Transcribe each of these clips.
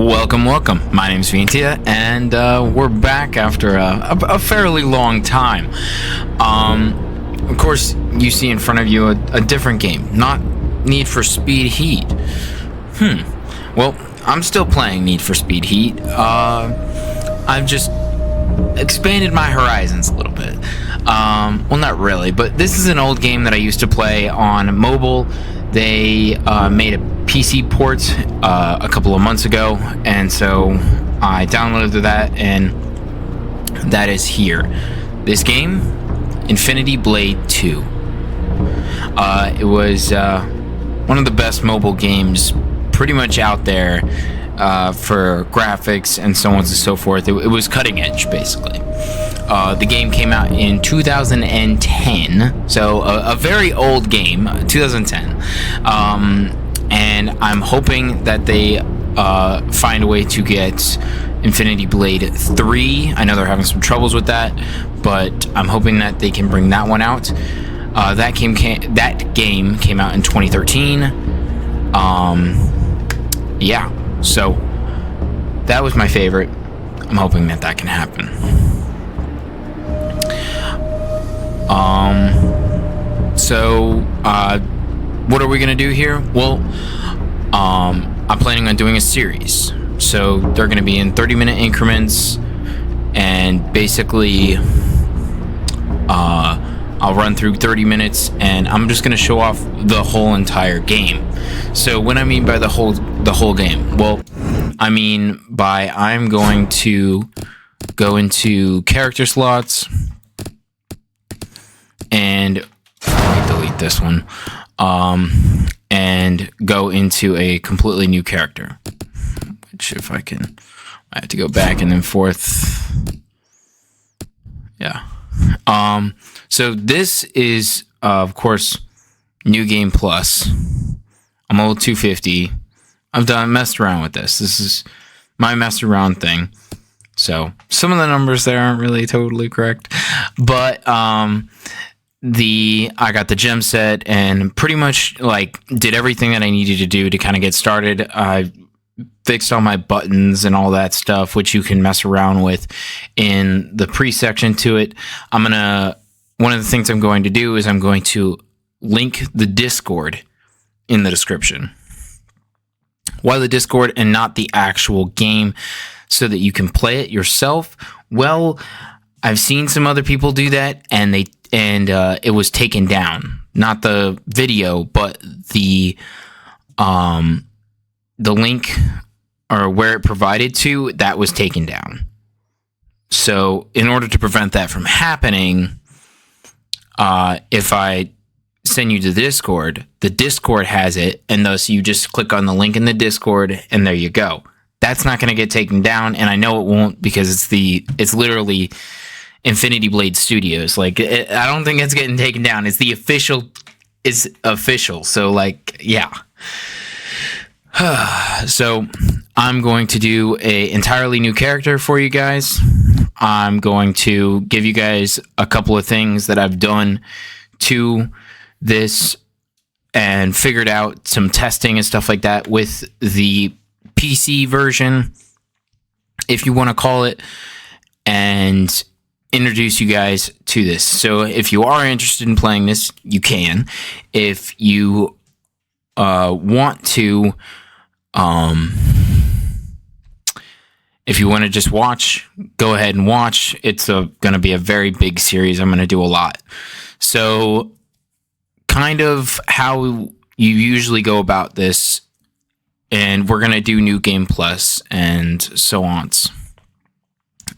Welcome, welcome. My name's Vintia, and we're back after a fairly long time. Of course, you see in front of you a different game, not Need for Speed Heat. Well, I'm still playing Need for Speed Heat. I've just expanded my horizons a little bit. Well, not really, but this is an old game that I used to play on mobile. They made a PC port a couple of months ago, and so I downloaded that, and that is here. This game, Infinity Blade 2. It was one of the best mobile games pretty much out there for graphics and so on and so forth. It was cutting edge, basically. The game came out in 2010, so a very old game, 2010. And I'm hoping that they find a way to get Infinity Blade 3. I know they're having some troubles with that, but I'm hoping that they can bring that one out. That game came out in 2013. Yeah, so that was my favorite. I'm hoping that can happen. What are we gonna do here? Well, I'm planning on doing a series. So they're gonna be in 30-minute increments, and basically, I'll run through 30 minutes, and I'm just gonna show off the whole entire game. So what I mean by the whole game, well, I mean by I'm going to go into character slots, and let me delete this one, and go into a completely new character. Which, if I have to go back and then forth. Yeah. So this is, of course, New Game Plus. I'm old 250. I've messed around with this. This is my messed around thing. So some of the numbers there aren't really totally correct, but I got the gem set and pretty much did everything that I needed to do to kind of get started. I fixed all my buttons and all that stuff, which you can mess around with in the pre-section to it. One of the things I'm going to do is I'm going to link the Discord in the description. Why the Discord and not the actual game, so that you can play it yourself? Well, I've seen some other people do that, and it was taken down. Not the video, but the link or where it provided to, that was taken down. So in order to prevent that from happening, if I send you to the Discord has it, and thus you just click on the link in the Discord, and there you go. That's not going to get taken down, and I know it won't, because it's literally Infinity Blade Studios. I don't think it's getting taken down. It's official. So yeah. So I'm going to do a entirely new character for you guys. I'm going to give you guys a couple of things that I've done to this and figured out some testing and stuff like that with the PC version, if you want to call it, and introduce you guys to this. So if you are interested in playing this, you can. If you want to, if you want to just watch, go ahead and watch. It's going to be a very big series. I'm going to do a lot. So kind of how you usually go about this, and we're going to do New Game Plus and so on.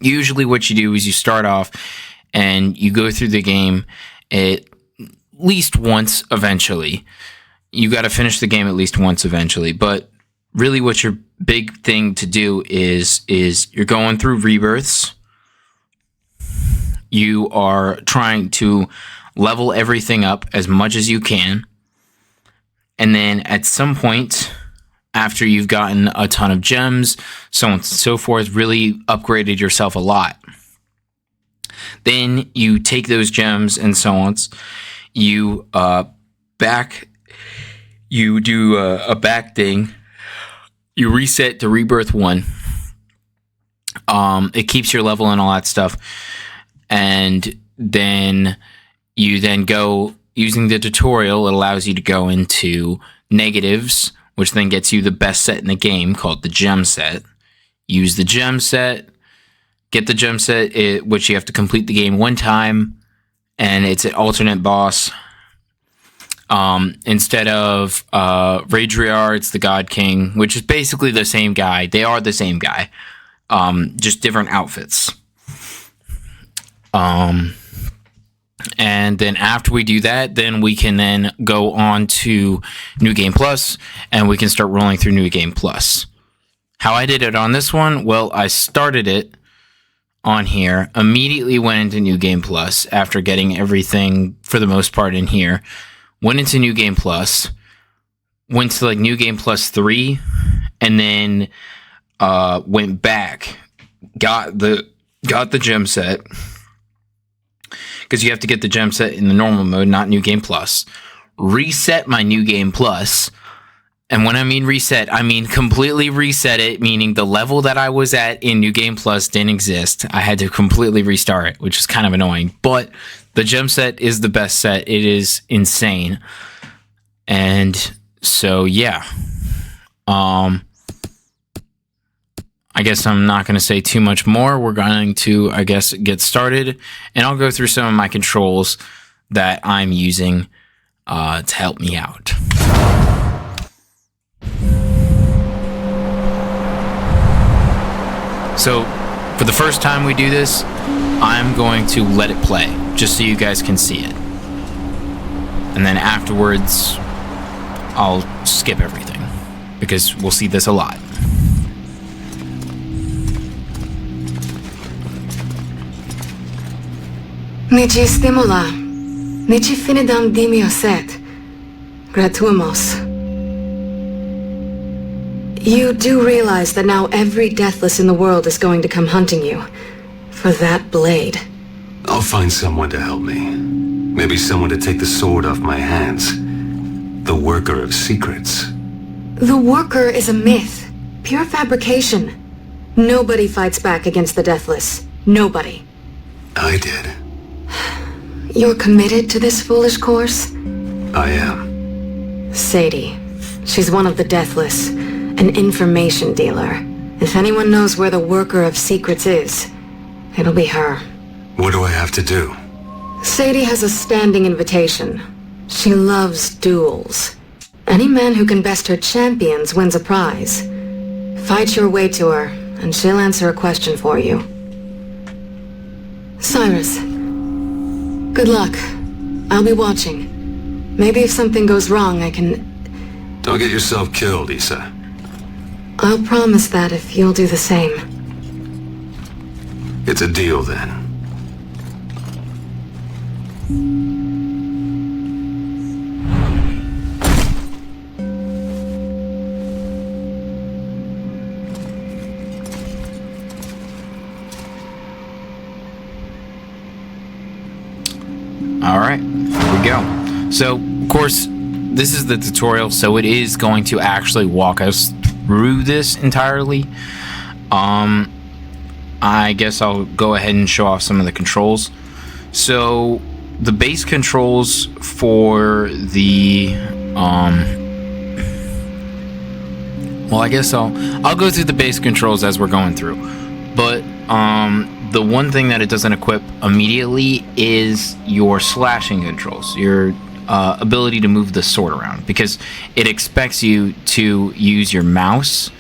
Usually what you do is you start off and you go through the game at least once eventually. You got to finish the game at least once eventually. But really what your big thing to do is you're going through rebirths. You are trying to level everything up as much as you can. And then at some point, after you've gotten a ton of gems, so on and so forth, really upgraded yourself a lot, then you take those gems and so on, you do a back thing You reset to Rebirth 1. It keeps your level and all that stuff. And then you then go, using the tutorial, it allows you to go into negatives, which then gets you the best set in the game, called the gem set. Use the gem set, get the gem set, which you have to complete the game one time, and it's an alternate boss. Instead of Radriar, it's the God King, which is basically the same guy. They are the same guy, just different outfits. And then after we do that, then we can then go on to New Game Plus, and we can start rolling through New Game Plus. How I did it on this one, well, I started it on here, immediately went into New Game Plus after getting everything for the most part in here. Went into New Game Plus, went to like New Game Plus 3, and then went back, got the gem set, because you have to get the gem set in the normal mode, not New Game Plus. Reset my New Game Plus, and when I mean reset, I mean completely reset it, meaning the level that I was at in New Game Plus didn't exist. I had to completely restart it, which is kind of annoying, but the gem set is the best set. It is insane. And so, yeah. I guess I'm not going to say too much more. We're going to, I guess, get started. And I'll go through some of my controls that I'm using to help me out. So, for the first time we do this, I'm going to let it play, just so you guys can see it. And then afterwards, I'll skip everything, because we'll see this a lot. Nici stimula, nici finidam dimioset, gratuimos. You do realize that now every deathless in the world is going to come hunting you for that blade. I'll find someone to help me. Maybe someone to take the sword off my hands. The Worker of Secrets. The Worker is a myth, pure fabrication. Nobody fights back against the deathless. Nobody. I did. You're committed to this foolish course? I am. Sadie. She's one of the deathless. An information dealer. If anyone knows where the Worker of Secrets is, it'll be her. What do I have to do? Sadie has a standing invitation. She loves duels. Any man who can best her champions wins a prize. Fight your way to her, and she'll answer a question for you. Cyrus. Good luck. I'll be watching. Maybe if something goes wrong, I can... Don't get yourself killed, Issa. I'll promise that if you'll do the same. It's a deal, then. Alright, here we go. So, of course, this is the tutorial, so it is going to actually walk us through this entirely. I guess I'll go ahead and show off some of the controls. So, the base controls for the, well, I guess I'll go through the base controls as we're going through. But, the one thing that it doesn't equip immediately is your slashing controls, your ability to move the sword around, because it expects you to use your mouse,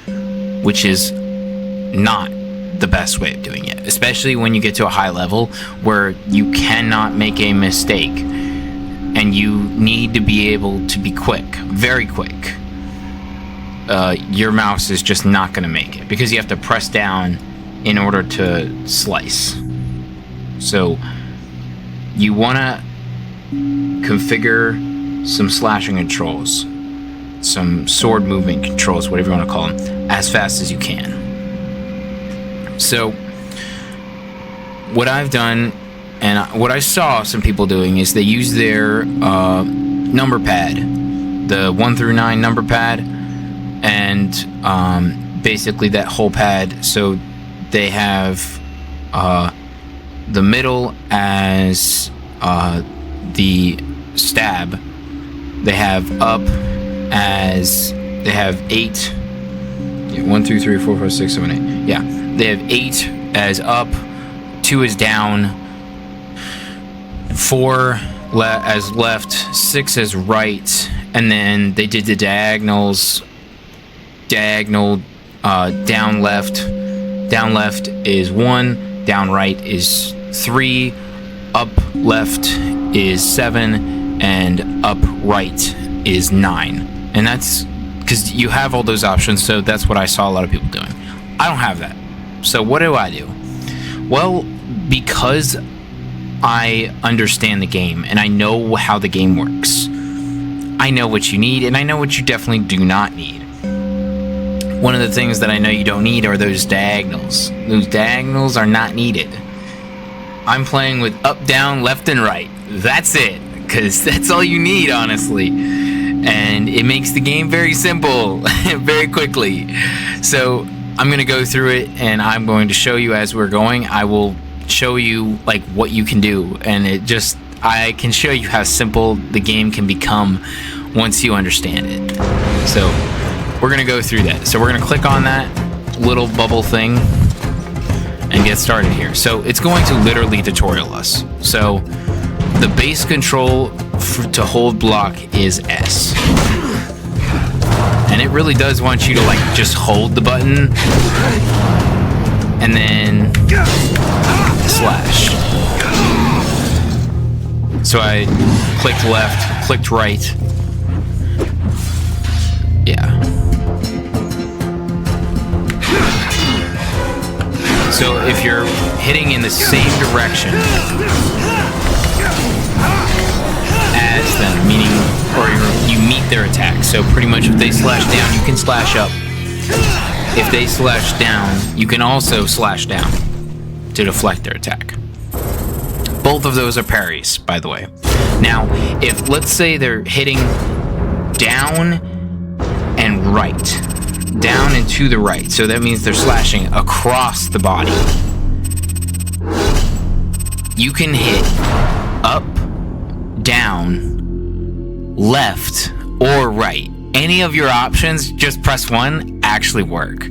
which is not the best way of doing it, especially when you get to a high level where you cannot make a mistake and you need to be able to be quick, very quick. Your mouse is just not going to make it because you have to press down in order to slice. So you want to configure some slashing controls, some sword movement controls, whatever you want to call them, as fast as you can. So what I've done and what I saw some people doing is they use their number pad, the 1 through 9 number pad, and basically that whole pad. So they have the middle as the stab. They have up as they have 8. 1, 2, 3, 4, 5, 6, 7, 8. Yeah, they have 8 as up, 2 as down, 4 as left, 6 as right, and then they did the diagonals. Diagonal down left is 1, down right is 3, up left is 7, and up right is 9. And that's because you have all those options, so that's what I saw a lot of people doing. I don't have that. So what do? Well, because I understand the game and I know how the game works. I know what you need, and I know what you definitely do not need. One of the things that I know you don't need are those diagonals. Those diagonals are not needed. I'm playing with up, down, left, and right. That's it, because that's all you need, honestly. And it makes the game very simple, very quickly. So I'm going to go through it, and I'm going to show you as we're going. I will show you like what you can do, and I can show you how simple the game can become once you understand it. So we're going to go through that. So we're going to click on that little bubble thing and get started here. So it's going to literally tutorial us. So the base control to hold block is S. And it really does want you to like just hold the button and then slash. So I clicked left, clicked right. Yeah. So if you're hitting in the same direction as them, meaning, or you meet their attack. So pretty much if they slash down, you can slash up. If they slash down, you can also slash down to deflect their attack. Both of those are parries, by the way. Now, if let's say they're hitting down and right, down and to the right, so that means they're slashing across the body. You can hit up, down, left, or right. Any of your options, just press 1, actually work.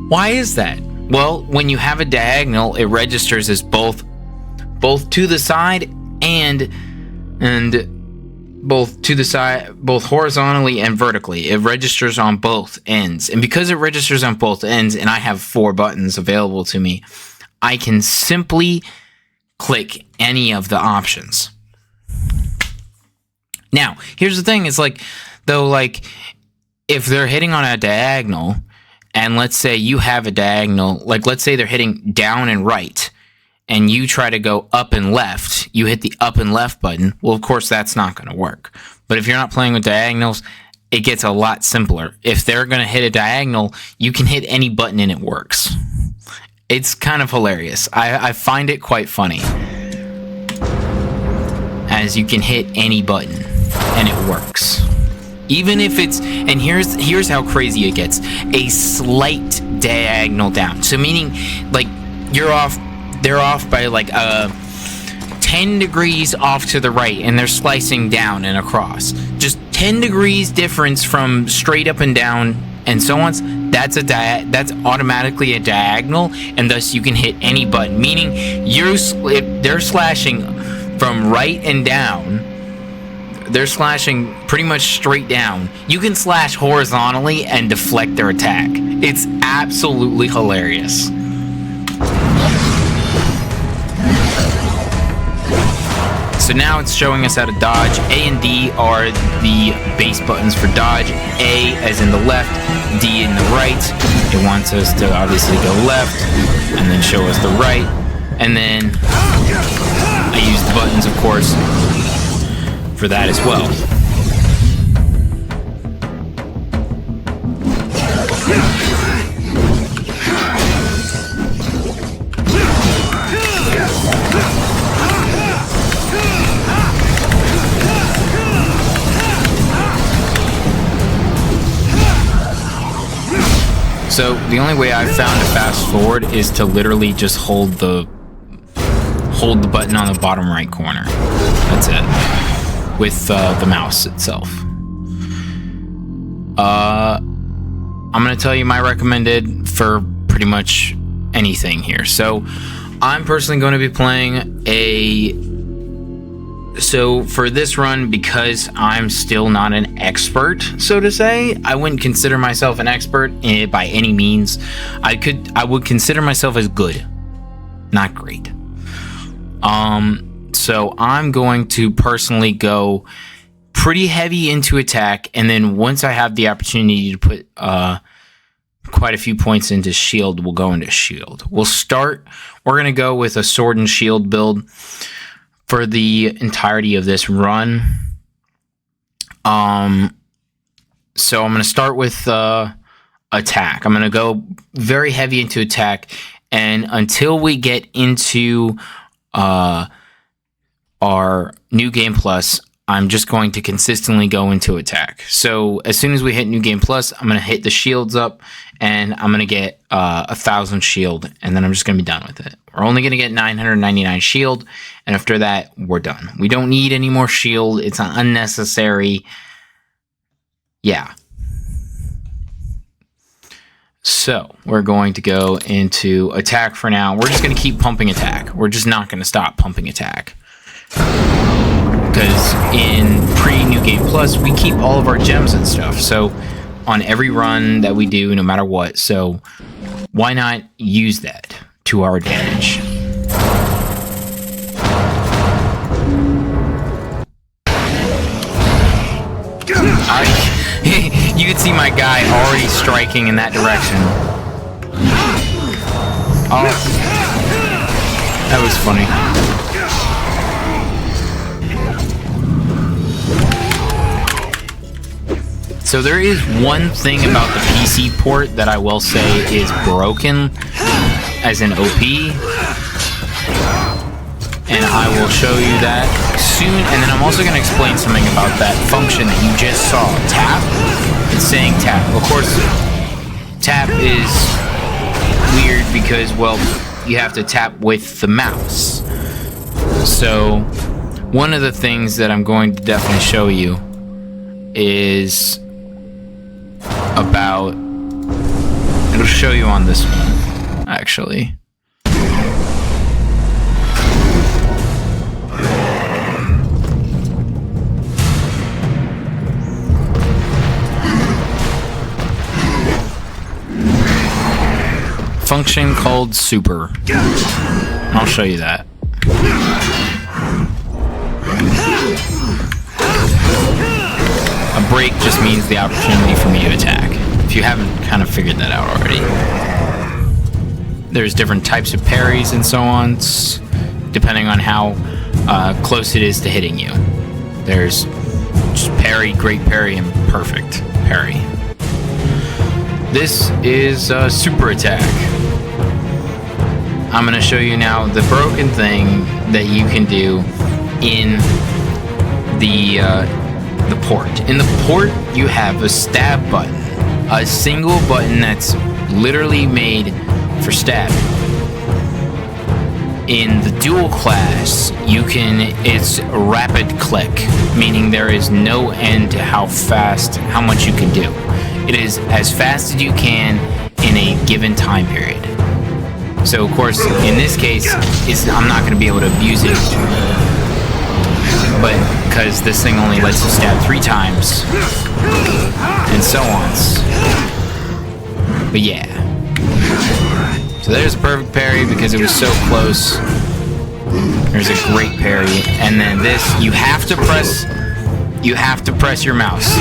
Why is that? Well, when you have a diagonal, it registers as both to the side and both to the side, both horizontally and vertically. It registers on both ends. And because it registers on both ends, and I have 4 buttons available to me, I can simply click any of the options. Now, here's the thing. It's like, though, like, if they're hitting on a diagonal, and let's say you have a diagonal, like, let's say they're hitting down and right, and you try to go up and left, you hit the up and left button, well, of course, that's not going to work. But if you're not playing with diagonals, it gets a lot simpler. If they're going to hit a diagonal, you can hit any button and it works. It's kind of hilarious. I find it quite funny. As you can hit any button and it works. Even if it's, and here's how crazy it gets, a slight diagonal down. So meaning, like, they're off by like 10 degrees off to the right, and they're slicing down and across. Just 10 degrees difference from straight up and down and so on. That's that's automatically a diagonal, and thus you can hit any button. Meaning, if they're slashing from right and down, they're slashing pretty much straight down. You can slash horizontally and deflect their attack. It's absolutely hilarious. So now it's showing us how to dodge. A and D are the base buttons for dodge. A as in the left, D in the right. It wants us to obviously go left and then show us the right. And then I use the buttons, of course, for that as well. So the only way I've found to fast forward is to literally just hold the button on the bottom right corner. That's it. With the mouse itself. I'm gonna tell you my recommended for pretty much anything here. So I'm personally going to be playing so for this run, because I'm still not an expert, so to say, I wouldn't consider myself an expert by any means. I would consider myself as good, not great. So I'm going to personally go pretty heavy into attack, and then once I have the opportunity to put quite a few points into shield, we'll go into shield. We're going to go with a sword and shield build for the entirety of this run. So I'm going to start with attack. I'm going to go very heavy into attack, and until we get into our New Game Plus, I'm just going to consistently go into attack. So as soon as we hit New Game Plus, I'm going to hit the shields up, and I'm going to get 1,000 shield, and then I'm just going to be done with it. We're only going to get 999 shield, and after that, we're done. We don't need any more shield. It's unnecessary. Yeah. So we're going to go into attack for now. We're just going to keep pumping attack. We're just not going to stop pumping attack. Because in pre-New Game Plus, we keep all of our gems and stuff. So on every run that we do, no matter what. So why not use that to our advantage? You can see my guy already striking in that direction. Oh, that was funny. So there is one thing about the PC port that I will say is broken as an OP, and I will show you that soon. And then I'm also going to explain something about that function that you just saw, tap. It's saying tap. Of course, tap is weird because, well, you have to tap with the mouse. So one of the things that I'm going to definitely show you is about, it'll show you on this one, actually. Function called super. I'll show you that. A break just means the opportunity for me to attack, if you haven't kind of figured that out already. There's different types of parries and so on, depending on how close it is to hitting you. There's just parry, great parry, and perfect parry. This is super attack. I'm going to show you now the broken thing that you can do in the port. In the port, you have a stab button, a single button that's literally made for stabbing. In the dual class, it's rapid click, meaning there is no end to how much you can do. It is as fast as you can in a given time period. So of course, in this case, I'm not going to be able to abuse it, but because this thing only lets you stab 3 times, and so on. But yeah. So there's a perfect parry because it was so close. There's a great parry, and then this, you have to press your mouse.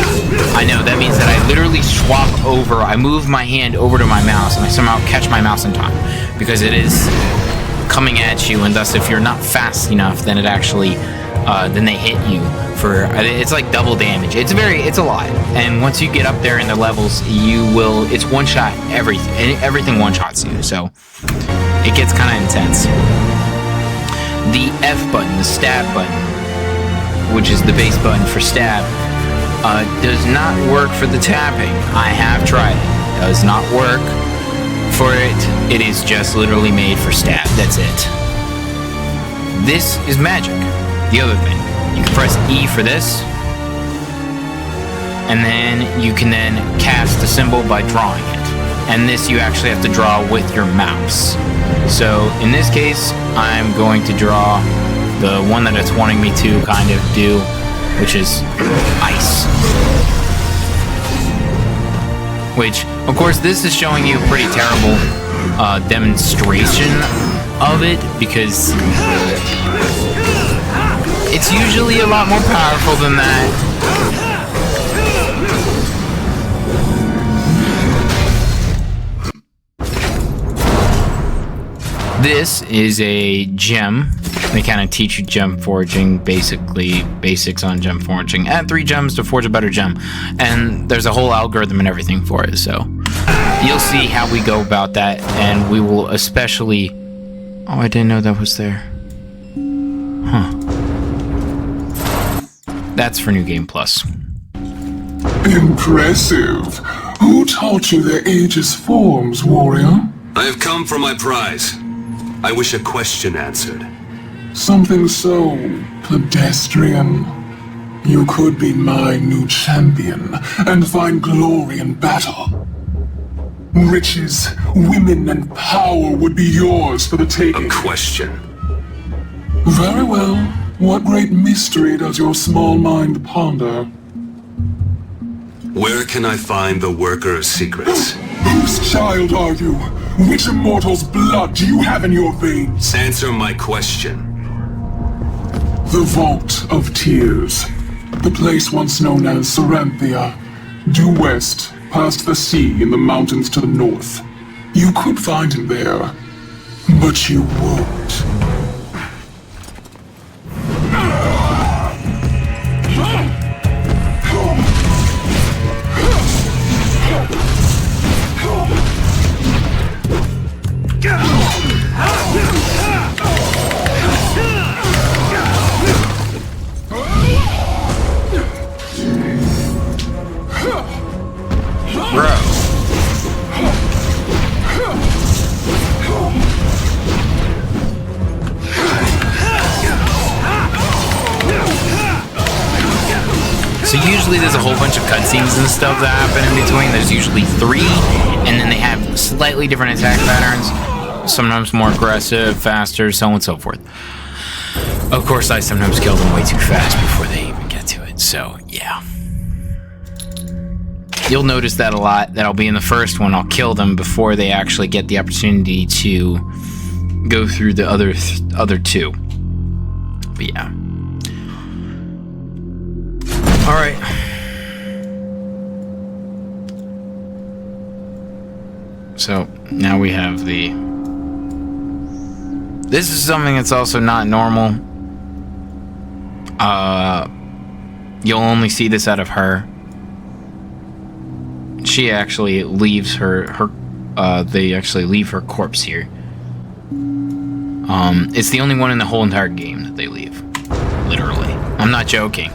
I know, that means that I literally swap over, I move my hand over to my mouse, and I somehow catch my mouse in time, because it is coming at you, and thus if you're not fast enough, then it actually, then they hit you for, it's like double damage. It's a lot, and once you get up there in the levels, it's one-shot everything one-shots you, so it gets kind of intense. The F button, the stab button, which is the base button for stab, does not work for the tapping. I have tried it. It does not work. for it, it is just literally made for stab. That's it. This is magic. The other thing. You can press E for this. And then you can then cast the symbol by drawing it. And this you actually have to draw with your mouse. So in this case, I'm going to draw the one that it's wanting me to kind of do, which is ice. Which, of course, this is showing you a pretty terrible demonstration of it, because it's usually a lot more powerful than that. This is a gem. They kind of teach you gem forging, basically basics on gem forging. Add 3 gems to forge a better gem. And there's a whole algorithm and everything for it, so you'll see how we go about that, and we will especially... Oh, I didn't know that was there. Huh. That's for New Game Plus. Impressive. Who taught you the aegis forms, warrior? I have come for my prize. I wish a question answered. Something so pedestrian. You could be my new champion and find glory in battle. Riches, women, and power would be yours for the taking. A question. Very well. What great mystery does your small mind ponder? Where can I find the Worker of Secrets? Whose child are you? Which immortal's blood do you have in your veins? Answer my question. The Vault of Tears. The place once known as Saranthia. Due west, past the sea in the mountains to the north. You could find him there, but you won't. So usually there's a whole bunch of cutscenes and stuff that happen in between. There's usually 3, and then they have slightly different attack patterns. Sometimes more aggressive, faster, so on and so forth. Of course, I sometimes kill them way too fast before they even get to it, so yeah. You'll notice that a lot. That'll be in the first one. I'll kill them before they actually get the opportunity to go through the other 2. But yeah. Alright. So, now we have the... This is something that's also not normal. You'll only see this out of her. She actually leaves they actually leave her corpse here. It's the only one in the whole entire game that they leave. Literally. I'm not joking.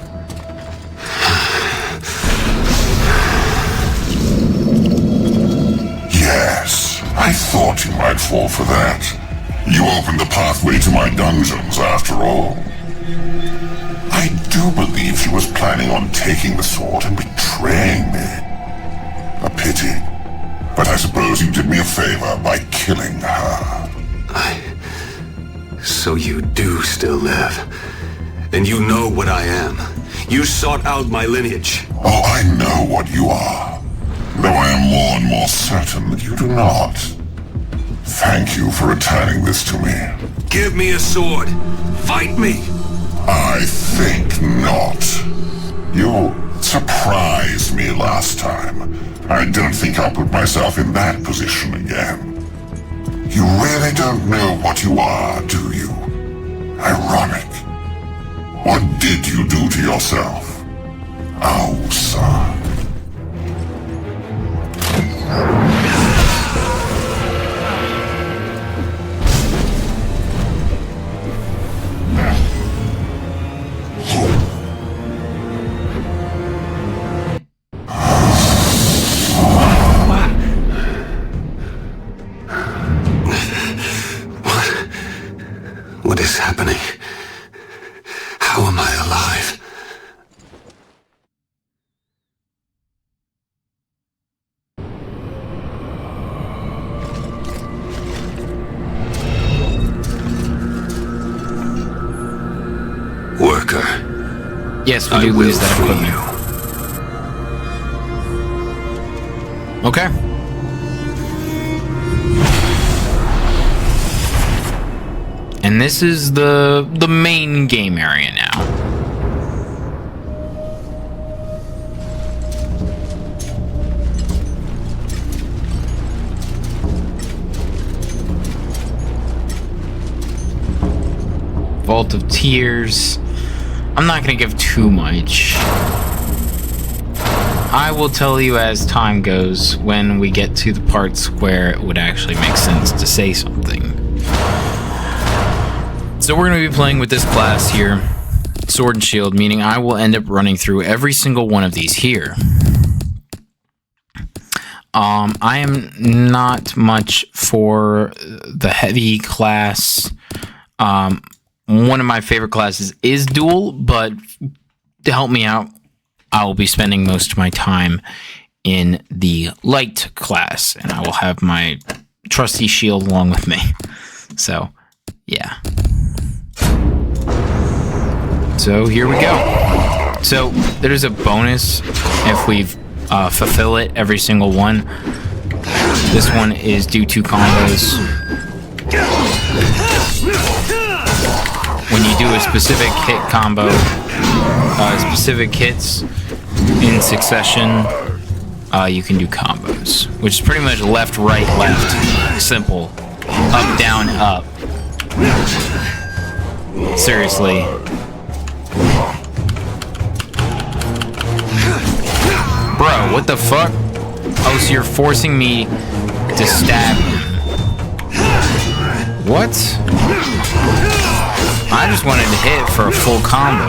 Yes, I thought you might fall for that. You opened the pathway to my dungeons, after all. I do believe she was planning on taking the sword and betraying me. A pity. But I suppose you did me a favor by killing her. So you do still live. And you know what I am. You sought out my lineage. Oh, I know what you are. Though I am more and more certain that you do not. Thank you for returning this to me. Give me a sword. Fight me. I think not. You surprised me last time. I don't think I'll put myself in that position again. You really don't know what you are, do you? Ironic. What did you do to yourself? Oh, son. Yes, we I do will lose that free equipment. Okay. And this is the main game area now. Vault of Tears. I'm not going to give too much. I will tell you as time goes when we get to the parts where it would actually make sense to say something. So we're going to be playing with this class here, Sword and Shield, meaning I will end up running through every single one of these here. I am not much for the heavy class. One of my favorite classes is Duel, but to help me out, I will be spending most of my time in the light class, and I will have my trusty shield along with me. So, yeah. So, here we go. So, there's a bonus if we fulfill it, every single one. This one is do 2 combos. When you do a specific hit combo, specific hits in succession, you can do combos, which is pretty much left, right, left. Simple. Up, down, up. Seriously. Bro, what the fuck? Oh, so you're forcing me to stab him. What? I just wanted to hit for a full combo.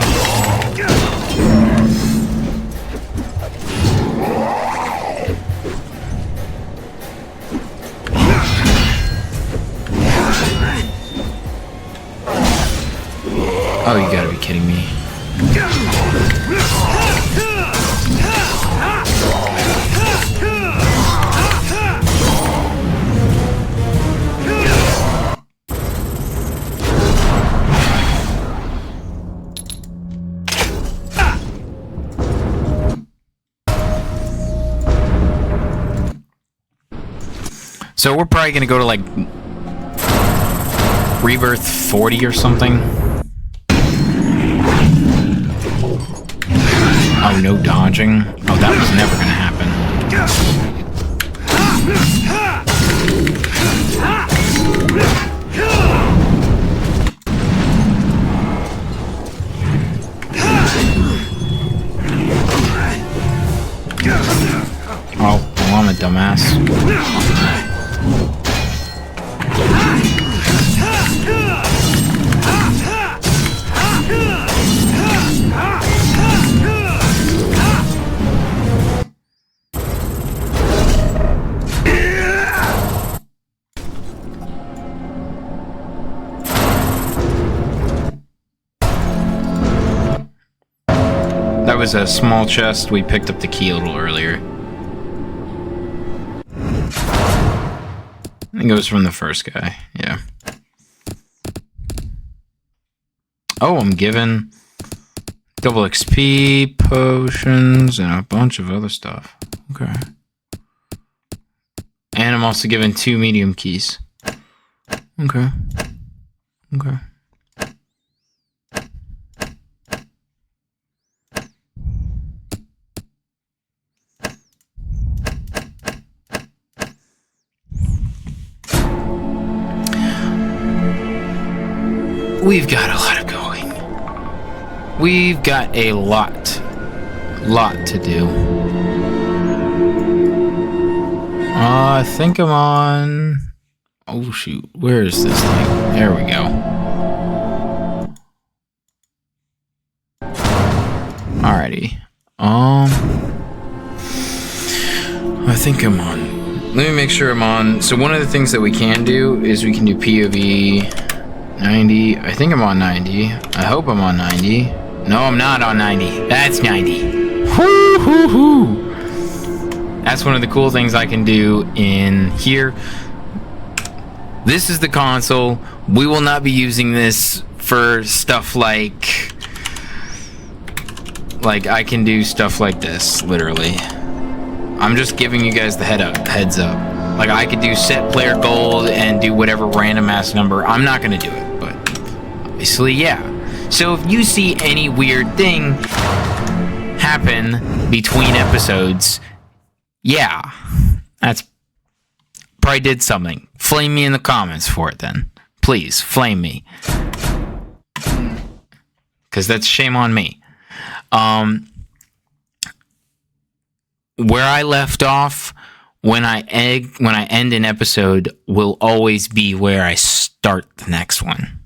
Oh, you gotta be kidding me. So we're probably gonna go to like Rebirth 40 or something. Oh, no dodging. Oh, that was never gonna happen. Oh, well, I'm a dumbass. That was a small chest. We picked up the key a little earlier. I think it was from the first guy. Yeah. Oh, I'm given double XP, potions, and a bunch of other stuff. Okay. And I'm also given 2 medium keys. Okay. Okay. We've got a lot of going. We've got a lot to do. I think I'm on... Oh shoot, where is this thing? There we go. Alrighty. I think I'm on. Let me make sure I'm on. So one of the things that we can do is we can do POV 90. I think I'm on 90. I hope I'm on 90. No, I'm not on 90. That's 90. Whoo hoo hoo. That's one of the cool things I can do in here. This is the console. We will not be using this for stuff like Like, I can do stuff like this, literally. I'm just giving you guys the heads up. Like, I could do set player gold and do whatever random ass number. I'm not gonna do it, but obviously, yeah. So if you see any weird thing happen between episodes, yeah, that's probably did something. Flame me in the comments for it then. Please, flame me. Because that's shame on me. Where I left off when I end an episode will always be where I start the next one.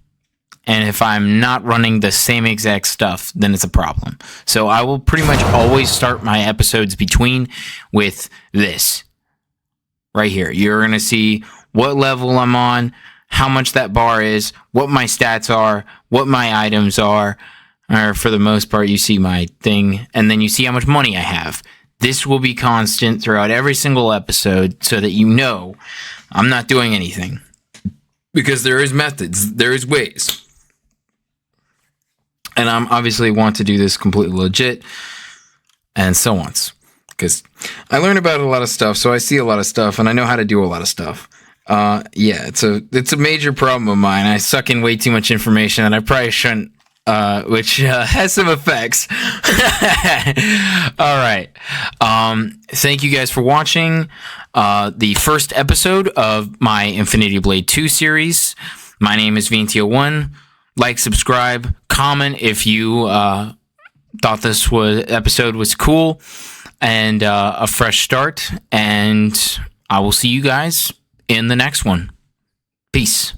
And if I'm not running the same exact stuff, then it's a problem. So I will pretty much always start my episodes between with this. Right here. You're going to see what level I'm on, how much that bar is, what my stats are, what my items are. Or for the most part, you see my thing, and then you see how much money I have. This will be constant throughout every single episode so that you know I'm not doing anything. Because there is methods, there is ways. And I'm obviously want to do this completely legit, and so on. Because I learn about a lot of stuff, so I see a lot of stuff, and I know how to do a lot of stuff. Yeah, it's a major problem of mine. I suck in way too much information, and I probably shouldn't. Which has some effects. All right. Thank you guys for watching the first episode of my Infinity Blade 2 series. My name is Vientio1. Like, subscribe, comment if you thought this episode was cool and a fresh start. And I will see you guys in the next one. Peace.